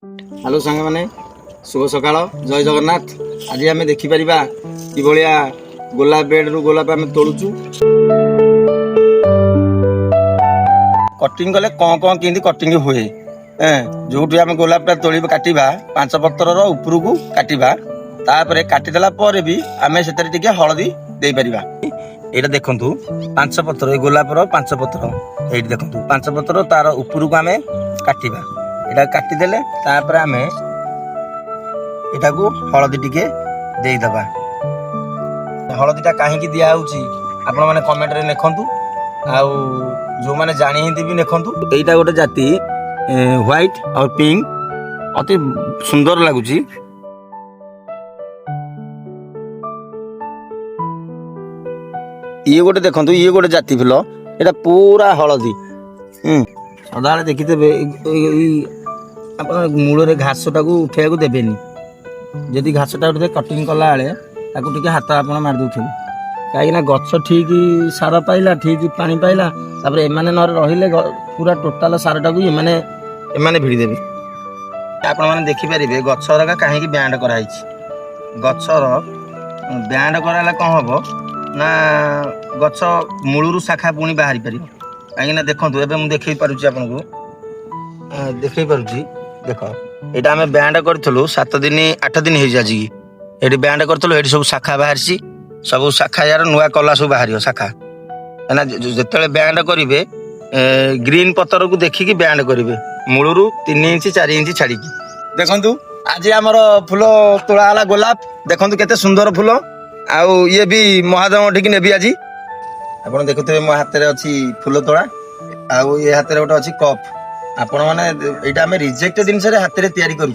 Hello सांग मैंने शुभ सकाळ जय जगन्नाथ। आज आम देखिपर कि भाया गोलाप बेड रु गोलाप आम तोड़ुचु कटिंग कले कौन कौन केंदी कटिंग हुए जो आम गोलापटा तोड़ काटा 5 पतर ऊपर को काटा तापर काटिदेला भी आम से हलदी दे पारिबा। ये देखु 5 पतर गोलापर 5 पतर ये देखु 5 पतर तार ऊपर को आम काटा एटा काटिदेले तापर आम एटाकू हलदी टिके देदबा। हलदीटा कहीं दिया आपण मैंने कमेंट रे लिखंतु आउ जो मैंने जानी हिंदी भी लिखंतु। एटा गोटे जाति व्हाइट और पिंक अति सुंदर लगुची। ये गोटे देखंतु ये गोटे जाति फुल एटा पूरा हलदी सदा देखिथे मूल घासटा को उठा देवेनि जदि घासटा उठे कटिंग कला टे हाथ आप मारिदे कहीं गछ ठीक सार पाइला ठीक पानी पाइला एमाने न रहिले पूरा टोटाल सारटा को एमाने भिड़देवे। आपण मैंने देखिपारे गछर कहीं बैंड कराई गछर बैंड कराला कौन हम ना गछ मूलू शाखा पुणी बाहरी पार कहीं देखो एवं मुझे पार्टी आपको देख पार्टी देख ये आम बैंड करूँ 7 दिन 8 दिन हो जाए ये बैंड करूँ ये सब शाखा बाहरी सब शाखा यार नुआ कला सब बाहर शाखा है जो बैंड करेंगे ग्रीन पतर को देखिकी बैंड करेंगे मूलू 3 इंच 4 इंच छाड़ी देखु। आज आमर फूल तोड़ा गोलाप देखु केते सुंदर फूल आउ ये भी महादेव ठीक नेबी आज आप देखुए मो हाथ में अच्छी फूल तोड़ा आउ ये हाथ में गोटे अच्छी कप आपण मैंने यहाँ आम रिजेक्ट जिन हाथ में तैयारी करूँ।